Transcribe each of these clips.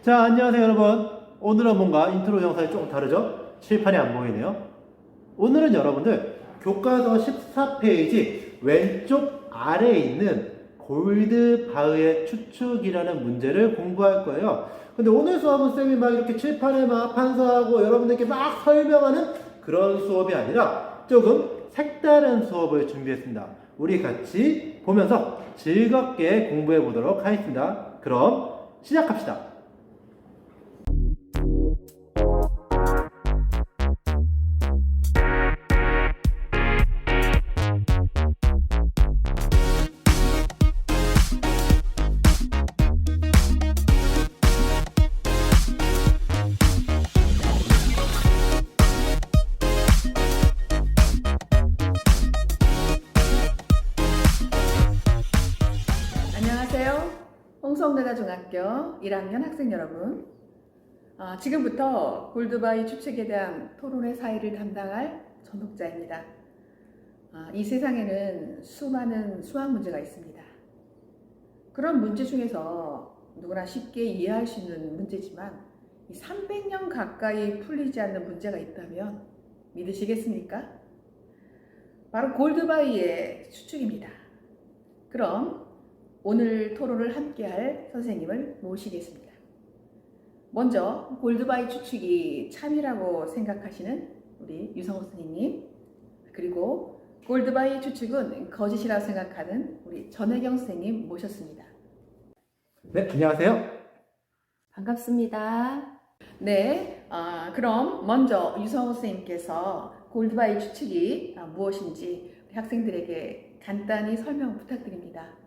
자, 안녕하세요 여러분. 오늘은 뭔가 인트로 영상이 조금 다르죠? 칠판이 안 보이네요. 오늘은 여러분들 교과서 14페이지 왼쪽 아래에 있는 골드바흐의 추측이라는 문제를 공부할 거예요. 근데 오늘 수업은 쌤이 막 이렇게 칠판에 막 판서하고 여러분들께 막 설명하는 그런 수업이 아니라 조금 색다른 수업을 준비했습니다. 우리 같이 보면서 즐겁게 공부해 보도록 하겠습니다. 그럼 시작합시다. 안녕하세요. 홍성대가중학교 1학년 학생 여러분. 지금부터 골드바이 추측에 대한 토론의 사회를 담당할 전독자입니다. 이 세상에는 수많은 수학 문제가 있습니다. 그런 문제 중에서 누구나 쉽게 이해할 수 있는 문제지만 300년 가까이 풀리지 않는 문제가 있다면 믿으시겠습니까? 바로 골드바이의 추측입니다. 그럼 오늘 토론을 함께할 선생님을 모시겠습니다. 먼저 골드바이 추측이 참이라고 생각하시는 우리 유성호 선생님, 그리고 골드바이 추측은 거짓이라고 생각하는 우리 전혜경 선생님 모셨습니다. 네, 안녕하세요. 반갑습니다. 네, 그럼 먼저 유성호 선생님께서 골드바이 추측이 무엇인지 우리 학생들에게 간단히 설명 부탁드립니다.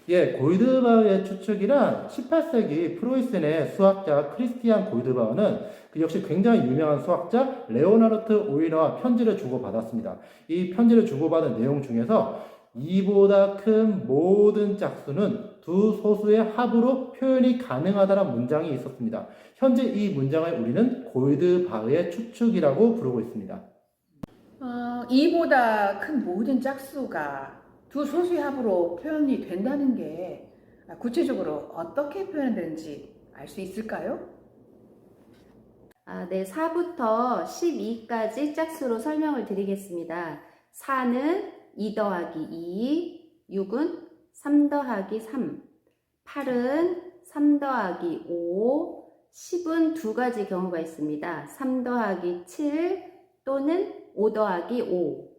예, 골드바흐의 추측이란 18세기 프로이센의 수학자 크리스티안 골드바흐는 그 역시 굉장히 유명한 수학자 레오나르트 오이러와 편지를 주고받았습니다. 이 편지를 주고받은 내용 중에서 이보다 큰 모든 짝수는 두 소수의 합으로 표현이 가능하다는 문장이 있었습니다. 현재 이 문장을 우리는 골드바흐의 추측이라고 부르고 있습니다. 이보다 큰 모든 짝수가 두 소수의 합으로 표현이 된다는 게 구체적으로 어떻게 표현되는지 알 수 있을까요? 네, 4부터 12까지 짝수로 설명을 드리겠습니다. 4는 2 더하기 2, 6은 3 더하기 3, 8은 3 더하기 5, 10은 두 가지 경우가 있습니다. 3 더하기 7 또는 5 더하기 5.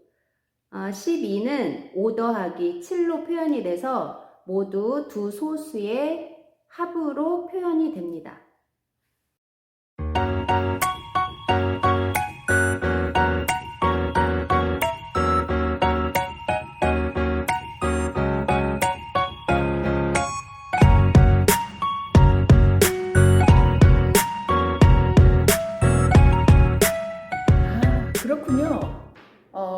12는 5 더하기 7로 표현이 돼서 모두 두 소수의 합으로 표현이 됩니다. 그렇군요.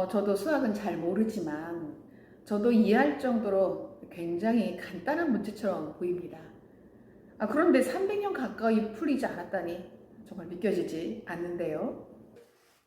저도 수학은 잘 모르지만 저도 이해할 정도로 굉장히 간단한 문제처럼 보입니다. 그런데 300년 가까이 풀리지 않았다니 정말 믿겨지지 않는데요.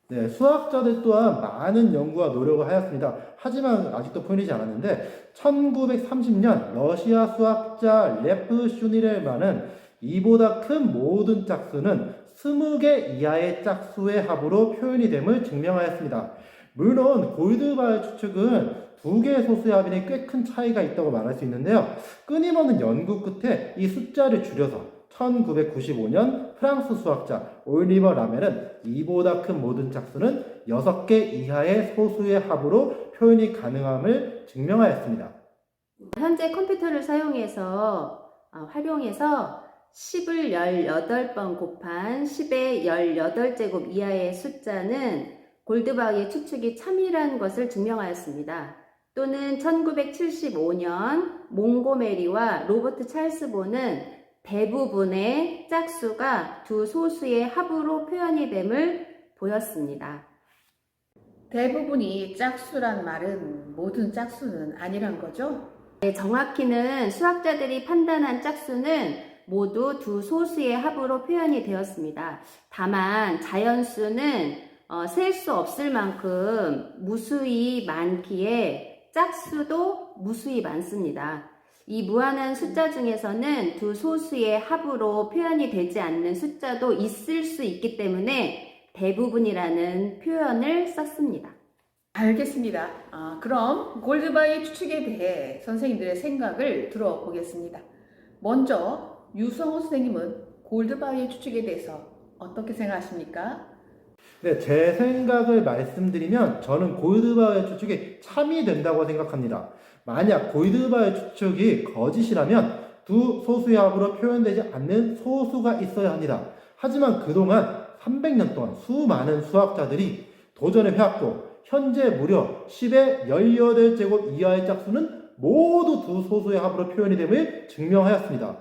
네, 수학자들 또한 많은 연구와 노력을 하였습니다. 하지만 아직도 풀리지 않았는데 1930년 러시아 수학자 레프 슈니렐만은 이보다 큰 모든 짝수는 20개 이하의 짝수의 합으로 표현이 됨을 증명하였습니다. 물론 골드바흐 추측은 두 개의 소수의 합이 꽤 큰 차이가 있다고 말할 수 있는데요. 끊임없는 연구 끝에 이 숫자를 줄여서 1995년 프랑스 수학자 올리버 라멜은 이보다 큰 모든 짝수는 6개 이하의 소수의 합으로 표현이 가능함을 증명하였습니다. 현재 컴퓨터를 활용해서 10을 18번 곱한 10의 18제곱 이하의 숫자는 골드바흐의 추측이 참이라는 것을 증명하였습니다. 또는 1975년 몽고메리와 로버트 찰스 본은 대부분의 짝수가 두 소수의 합으로 표현이 됨을 보였습니다. 대부분이 짝수란 말은 모든 짝수는 아니란 거죠? 네, 정확히는 수학자들이 판단한 짝수는 모두 두 소수의 합으로 표현이 되었습니다. 다만 자연수는 셀 수 없을 만큼 무수히 많기에 짝수도 무수히 많습니다. 이 무한한 숫자 중에서는 두 소수의 합으로 표현이 되지 않는 숫자도 있을 수 있기 때문에 대부분이라는 표현을 썼습니다. 알겠습니다. 그럼 골드바의 추측에 대해 선생님들의 생각을 들어보겠습니다. 먼저 유성호 선생님은 골드바의 추측에 대해서 어떻게 생각하십니까? 네, 제 생각을 말씀드리면 저는 골드바의 추측이 참이 된다고 생각합니다. 만약 골드바의 추측이 거짓이라면 두 소수의 합으로 표현되지 않는 소수가 있어야 합니다. 하지만 그동안 300년 동안 수많은 수학자들이 도전을 해왔고 현재 무려 10의 18제곱 이하의 짝수는 모두 두 소수의 합으로 표현이 됨을 증명하였습니다.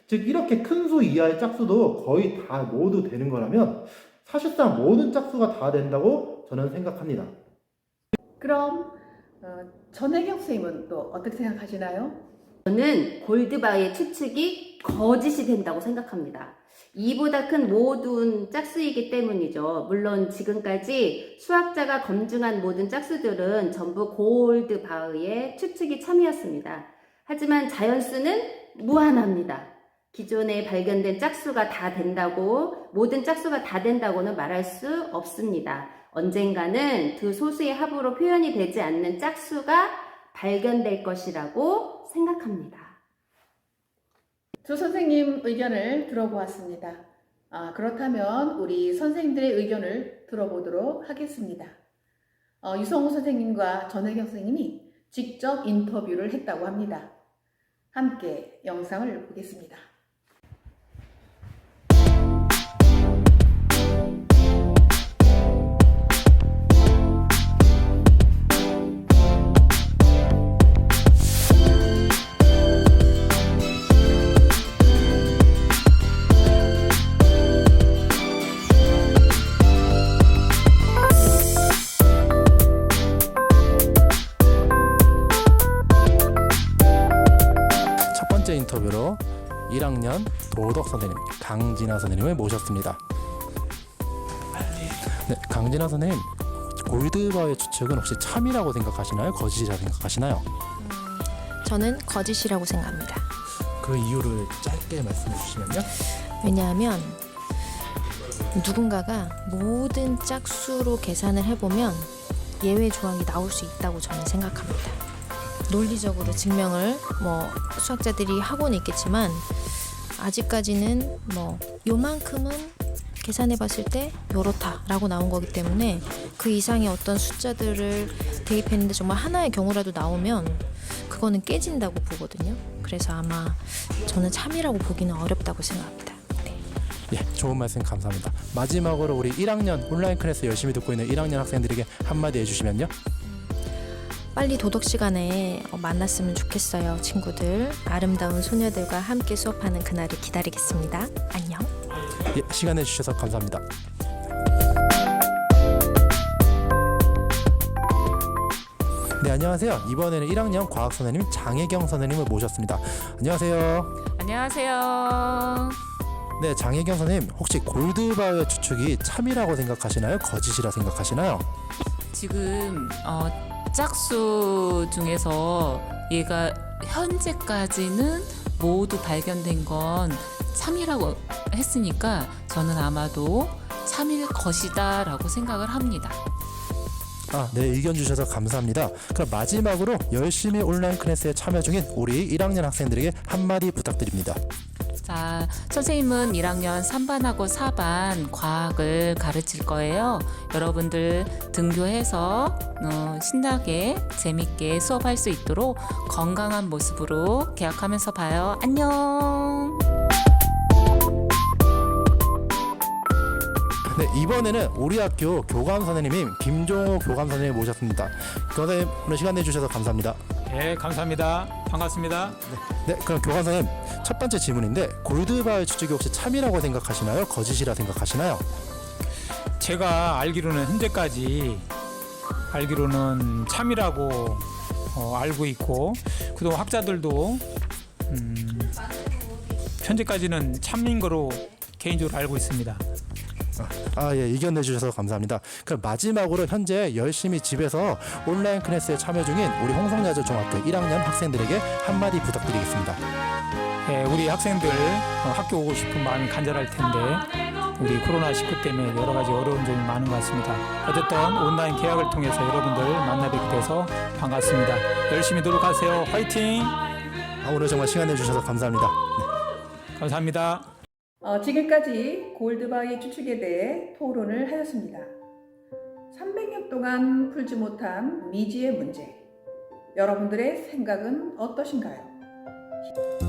즉 이렇게 큰 수 이하의 짝수도 거의 다 모두 되는 거라면 사실상 모든 짝수가 다 된다고 저는 생각합니다. 그럼 전혜경 선생님은 또 어떻게 생각하시나요? 저는 골드바의 추측이 거짓이 된다고 생각합니다. 2보다 큰 모든 짝수이기 때문이죠. 물론 지금까지 수학자가 검증한 모든 짝수들은 전부 골드바의 추측이 참이었습니다. 하지만 자연수는 무한합니다. 기존에 발견된 짝수가 다 된다고, 모든 짝수가 다 된다고는 말할 수 없습니다. 언젠가는 두 소수의 합으로 표현이 되지 않는 짝수가 발견될 것이라고 생각합니다. 두 선생님 의견을 들어보았습니다. 그렇다면 우리 선생님들의 의견을 들어보도록 하겠습니다. 유성호 선생님과 전혜경 선생님이 직접 인터뷰를 했다고 합니다. 함께 영상을 보겠습니다. 첫 번째 인터뷰로 1학년 도덕 선생님 강진아 선생님을 모셨습니다. 네, 강진아 선생님, 골드바의 추측은 혹시 참이라고 생각하시나요? 거짓이라고 생각하시나요? 저는 거짓이라고 생각합니다. 그 이유를 짧게 말씀해 주시면요. 왜냐하면 누군가가 모든 짝수로 계산을 해보면 예외 조항이 나올 수 있다고 저는 생각합니다. 논리적으로 증명을 수학자들이 하고는 있겠지만 아직까지는 요만큼은 계산해봤을 때 요렇다라고 나온 거기 때문에 그 이상의 어떤 숫자들을 대입했는데 정말 하나의 경우라도 나오면 그거는 깨진다고 보거든요. 그래서 아마 저는 참이라고 보기는 어렵다고 생각합니다. 예, 좋은 말씀 감사합니다. 마지막으로 우리 1학년 온라인 클래스 열심히 듣고 있는 1학년 학생들에게 한마디 해주시면요. 빨리 도덕 시간에 만났으면 좋겠어요. 친구들, 아름다운 소녀들과 함께 수업하는 그날을 기다리겠습니다. 안녕. 예, 시간 내주셔서 감사합니다. 네, 안녕하세요. 이번에는 1학년 과학 선생님 장혜경 선생님을 모셨습니다. 안녕하세요. 안녕하세요. 네, 장혜경 선생님, 혹시 골드바의 추측이 참이라고 생각하시나요? 거짓이라 생각하시나요? 지금 짝수 중에서 얘가 현재까지는 모두 발견된 건 참이라고 했으니까 저는 아마도 참일 것이다 라고 생각을 합니다. 네, 의견 주셔서 감사합니다. 그럼 마지막으로 열심히 온라인 클래스에 참여 중인 우리 1학년 학생들에게 한마디 부탁드립니다. 자, 선생님은 1학년 3반하고 4반 과학을 가르칠 거예요. 여러분들 등교해서 신나게 재밌게 수업할 수 있도록 건강한 모습으로 개학하면서 봐요. 안녕. 네, 이번에는 우리 학교 교감 선생님인 김종호 교감 선생님 모셨습니다. 교감 선생님, 오늘 시간 내주셔서 감사합니다. 네, 감사합니다. 반갑습니다. 네, 그럼 교감 선생님, 첫 번째 질문인데 골드바의 추측이 혹시 참이라고 생각하시나요? 거짓이라 생각하시나요? 제가 알기로는 현재까지 참이라고 알고 있고, 그동안 학자들도 현재까지는 참인 거로 개인적으로 알고 있습니다. 예, 의견 내주셔서 감사합니다. 그럼 마지막으로 현재 열심히 집에서 온라인 클래스에 참여 중인 우리 홍성야자 중학교 1학년 학생들에게 한마디 부탁드리겠습니다. 예, 우리 학생들 학교 오고 싶은 마음이 간절할 텐데 우리 코로나19 때문에 여러 가지 어려운 점이 많은 것 같습니다. 어쨌든 온라인 계약을 통해서 여러분들 만나뵙게 돼서 반갑습니다. 열심히 노력하세요. 화이팅! 오늘 정말 시간 내주셔서 감사합니다. 감사합니다. 지금까지 골드바위 추측에 대해 토론을 하였습니다. 300년 동안 풀지 못한 미지의 문제. 여러분들의 생각은 어떠신가요?